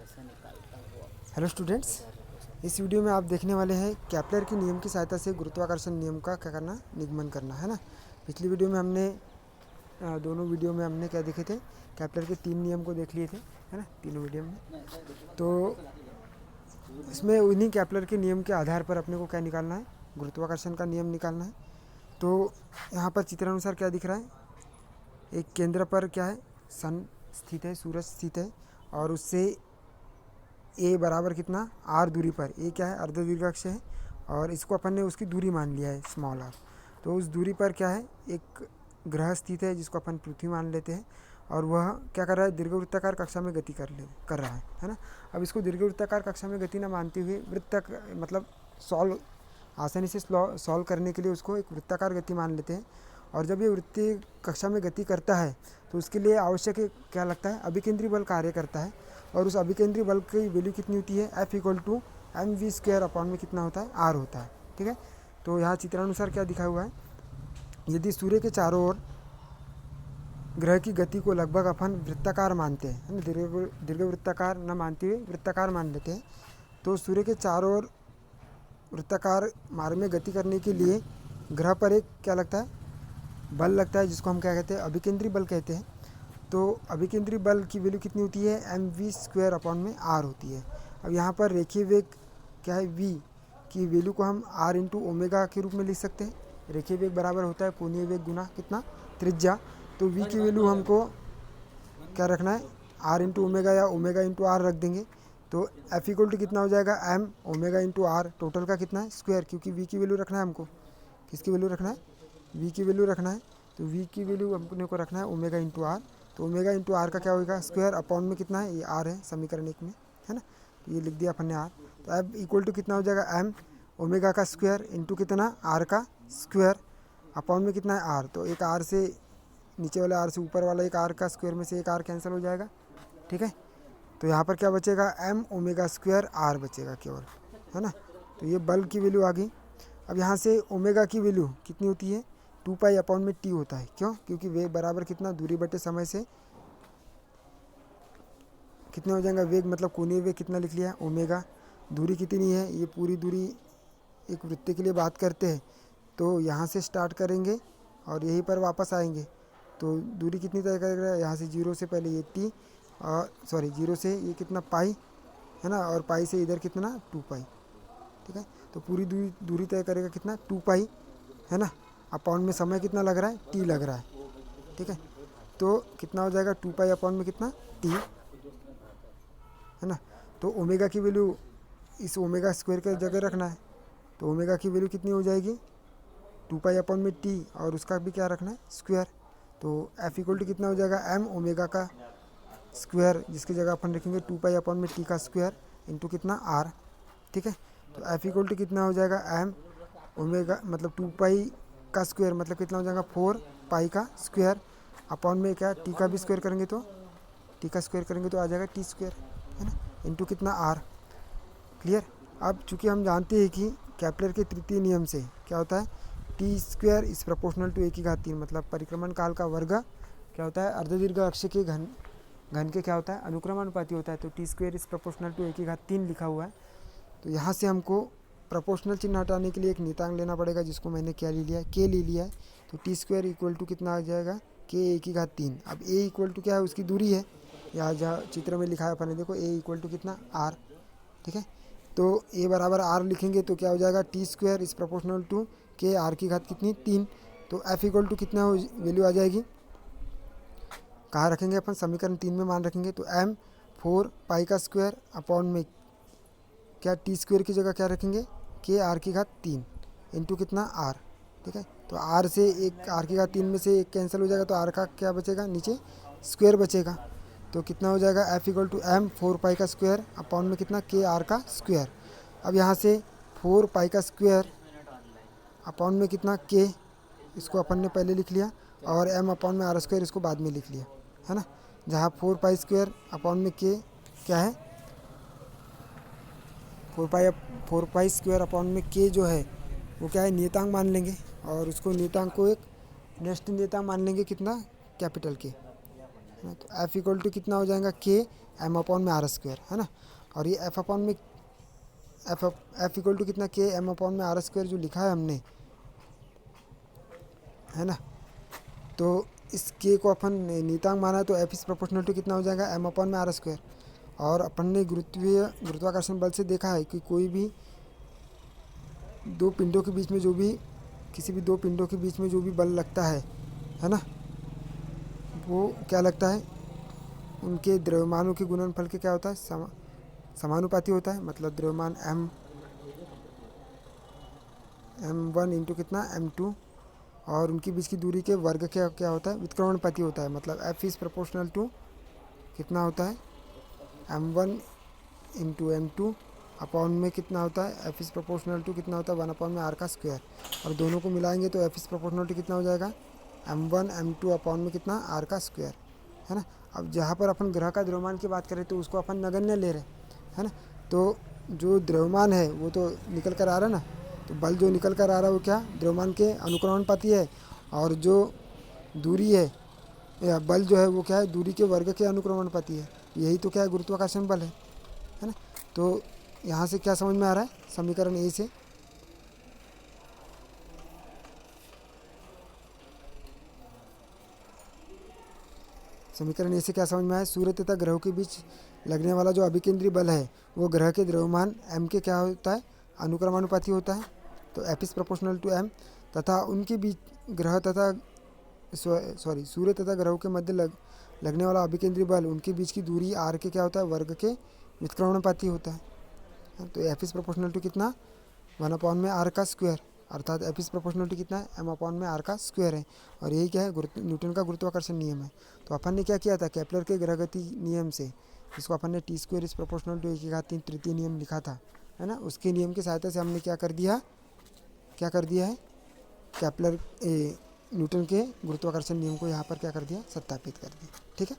Hello students, इस video में आप देखने वाले हैं केपलर के नियम की सहायता से गुरुत्वाकर्षण नियम का क्या करना, निगमन करना है ना। पिछली वीडियो में हमने दोनों वीडियो में हमने क्या देखे थे, केपलर के 3 नियम को देख लिए थे, है ना, तीनों वीडियो में। तो इसमें उन्हीं केपलर के नियम के आधार पर अपने को क्या निकालना है, गुरुत्वाकर्षण का नियम निकालना है। तो यहाँ पर चित्रानुसार क्या दिख रहा है, एक केंद्र पर क्या है, सन स्थित है, सूरज स्थित है, और उससे ए बराबर कितना, आर दूरी पर, ए क्या है, अर्धदीर्घाक्ष है, और इसको अपन ने उसकी दूरी मान लिया है स्मॉल आर। तो उस दूरी पर क्या है, एक ग्रह स्थित है जिसको अपन पृथ्वी मान लेते हैं, और वह क्या कर रहा है, दीर्घवृत्ताकार कक्षा में गति कर रहा है ना। अब इसको दीर्घवृत्ताकार कक्षा में गति ना मानते हुए मतलब सॉल्व आसानी से सॉल्व करने के लिए उसको एक वृत्ताकार गति मान लेते हैं। और जब ये वृत्तीय कक्षा में गति करता है तो उसके लिए आवश्यक क्या लगता है, अभिकेंद्री बल कार्य करता है। और उस अभिकेंद्री बल की वैल्यू कितनी होती है, F=mv² अपॉन में कितना होता है, आर होता है। ठीक है, तो यहाँ चित्रानुसार क्या दिखा हुआ है, यदि सूर्य के चारों ओर ग्रह की गति को लगभग अपन वृत्ताकार मानते हैं, दीर्घवृत्ताकार न मानते हुए वृत्ताकार मान लेते हैं, तो सूर्य के चारों ओर वृत्ताकार मार्ग में गति करने के लिए ग्रह पर एक क्या लगता है, बल लगता है, जिसको हम क्या कहते हैं, अभिकेंद्री बल कहते हैं। तो अभिकेंद्री बल की वैल्यू कितनी होती है, mv² अपॉन में आर होती है। अब यहाँ पर रेखीय वेग क्या है, v की वैल्यू को हम r इंटू ओमेगा के रूप में लिख सकते हैं। रेखीय वेग बराबर होता है कोणीय वेग गुना कितना, त्रिज्या। तो v की वैल्यू हमको क्या रखना है, r इंटू ओमेगा या ओमेगा इंटू आर रख देंगे। तो F कितना हो जाएगा, m omega into r, total का कितना है, स्क्वायर, क्योंकि v की वैल्यू रखना है हमको। किसकी वैल्यू रखना है, v की वैल्यू रखना है। तो v की वैल्यू अपने को रखना है ओमेगा इंटू आर। तो ओमेगा इंटू आर का क्या होगा, स्क्वायर, अपॉन में कितना है, ये आर है समीकरण 1 में, है ना। तो ये लिख दिया अपन ने आर। तो अब इक्वल टू कितना हो जाएगा, m ओमेगा का स्क्वायर इंटू कितना, आर का स्क्वायर, अपॉन में कितना है, आर। तो एक आर से नीचे वाले आर से ऊपर वाला एक आर का स्क्वायर में से एक आर कैंसिल हो जाएगा। ठीक है, तो यहाँ पर क्या बचेगा, m ओमेगा स्क्वायर आर बचेगा केवल, है ना। तो ये बल की वैल्यू आ गई। अब यहाँ से ओमेगा की वैल्यू कितनी होती है, 2 पाई अपॉन में टी होता है। क्यों, क्योंकि वेग बराबर कितना, दूरी बटे समय से कितने हो जाएगा, वेग मतलब कोणीय वेग कितना लिख लिया, ओमेगा। दूरी कितनी है, ये पूरी दूरी एक वृत्त के लिए बात करते हैं, तो यहाँ से स्टार्ट करेंगे और यहीं पर वापस आएंगे। तो दूरी कितनी तय करेगा, यहाँ से 0 से पहले ये टी, और 0 से ये कितना पाई, है ना, और पाई से इधर कितना 2 पाई। ठीक है, तो पूरी दूरी तय करेगा कितना, 2 पाई, है ना। अपॉन में समय कितना लग रहा है, टी लग रहा है। ठीक है, तो कितना हो जाएगा, 2 पाई अपॉन में कितना, टी, है ना। तो ओमेगा की वैल्यू इस ओमेगा स्क्वायर के जगह रखना है। तो ओमेगा की वैल्यू कितनी हो जाएगी, 2 पाई अपॉन में टी, और उसका भी क्या रखना है, स्क्वायर। तो F कितना हो जाएगा, m ओमेगा का स्क्वायर, जिसकी जगह अपन रखेंगे 2 पाई अपॉन में टी का स्क्वायर इंटू कितना, r। ठीक है, तो F कितना हो जाएगा, m ओमेगा मतलब 2 पाई का स्क्वायर मतलब कितना हो जाएगा, 4 पाई का स्क्वायर, अपॉन में क्या, टी का भी स्क्वायर करेंगे तो टी का स्क्वायर करेंगे तो आ जाएगा टी स्क्वायर, है ना, इंटू कितना, आर। क्लियर। अब चूंकि हम जानते हैं कि केपलर के तृतीय नियम से क्या होता है, टी² इज प्रोपोर्शनल टू (1/3), मतलब परिक्रमण काल का वर्ग क्या होता है, अर्धदीर्घ अक्ष के घन के क्या होता है, अनुक्रमानुपाती होता है। तो टी² इज प्रोपोर्शनल टू 1/3 लिखा हुआ है। तो यहाँ से हमको प्रोपोर्शनल चिन्ह हटाने के लिए एक नियतांक लेना पड़ेगा, जिसको मैंने क्या ले लिया है, के ले लिया है। तो टी² इक्वल टू कितना आ जाएगा, के 1/3। अब ए इक्वल टू क्या है, उसकी दूरी है, यहाँ जहाँ चित्र में लिखा है अपन ने, देखो ए इक्वल टू कितना, आर। ठीक है, तो ए बराबर आर लिखेंगे तो क्या हो जाएगा, टी² इज प्रोपोर्शनल टू के आर की घात कितनी, 3। तो एफ इक्वल टू कितना वैल्यू आ जाएगी, कहाँ रखेंगे अपन, समीकरण 3 में मान रखेंगे। तो m 4 पाई का स्क्वायर अपॉन में क्या, टी² की जगह क्या रखेंगे, के आर की घात 3 इंटू कितना, आर। ठीक है, तो आर से एक, आर की घात 3 में से एक कैंसिल हो जाएगा, तो आर का क्या बचेगा, नीचे स्क्वायर बचेगा। तो कितना हो जाएगा, F इक्वल टू m 4 पाई का स्क्वायर अपॉन में कितना, के आर का स्क्वायर। अब यहाँ से 4 पाई का स्क्वायर अपॉन में कितना, के, इसको अपन ने पहले लिख लिया, और m अपॉन में आर स्क्वायर इसको बाद में लिख लिया, है ना। जहाँ 4 पाई स्क्वायर अपॉन में के क्या है, 4 पाई स्क्वायर अपॉन में के जो है वो क्या है, नियतांक मान लेंगे, और उसको नियतांक को एक नेक्स्ट नियतांक मान लेंगे कितना, कैपिटल के। है ना। तो एफ इक्वल टू कितना हो जाएगा के एम अपॉन में आर स्क्वायर, है ना। और ये एफ अपॉन में एफ इक्वल टू कितना के एम अपॉन में आर स्क्वायर जो लिखा है हमने, है ना। तो इस के को अपन नीतांक माना है, तो एफ इज प्रोपोर्शनल टू कितना हो जाएगा एम अपॉन में आर स्क्वायर। और अपन ने गुरुत्वाकर्षण बल से देखा है कि कोई भी दो पिंडों के बीच में जो भी किसी भी दो पिंडों के बीच में जो भी बल लगता है ना, वो क्या लगता है, उनके द्रव्यमानों के गुणनफल के क्या होता है, समानुपाती होता है। मतलब द्रव्यमान m1 इंटू कितना m2, और उनके बीच की दूरी के वर्ग क्या होता है, व्युत्क्रमणपाती होता है। मतलब f इज़ प्रोपोर्शनल टू कितना होता है m1 इंटू m2 अपॉन में कितना होता है f इज़ प्रोपोर्शनल टू कितना होता है 1 अपॉन में r का स्क्वायर। और दोनों को मिलाएंगे तो f इज़ प्रोपोर्शनल टू कितना हो जाएगा m1 m2 अपॉन में कितना r का स्क्वायर, है ना। अब जहाँ पर अपन ग्रह का द्रव्यमान की बात करें तो उसको अपन नगण्य ले रहे, है ना। तो जो द्रव्यमान है वो तो निकल कर आ रहा है ना, तो बल जो निकल कर आ रहा है वो क्या द्रव्यमान के अनुक्रमणपाती है। और जो दूरी है या बल जो है वो क्या है दूरी के वर्ग के अनुक्रमणपाती है। यही तो क्या है गुरुत्वाकर्षण बल है ना। तो यहाँ से क्या समझ में आ रहा है समीकरण ए से, समीकरण ए से क्या समझ में आया, सूर्य तथा ग्रहों के बीच लगने वाला जो अभिकेंद्री बल है वो ग्रह के द्रव्यमान m के क्या होता है अनुक्रमानुपाती होता है। तो F is proportional to m, तथा उनके बीच ग्रह तथा सूर्य तथा ग्रहों के मध्य लगने वाला अभिकेंद्री बल उनके बीच की दूरी r के क्या होता है वर्ग के व्युत्क्रमणपाती होता है। तो एफ इज प्रोपोर्शनल टू कितना 1 अपॉन में r का स्क्वायर, अर्थात एफ इज प्रोपोर्शनल टू कितना है m अपॉन में r का स्क्वायर है। और यही क्या है न्यूटन का गुरुत्वाकर्षण नियम है। तो अपन ने क्या किया था केपलर के ग्रहगति नियम से, जिसको अपन ने T square is proportional to 1/3 तृतीय नियम लिखा था, है ना। उसके नियम की सहायता से हमने क्या कर दिया है केपलर न्यूटन के गुरुत्वाकर्षण नियम को यहाँ पर क्या कर दिया सत्यापित कर दिया, ठीक है।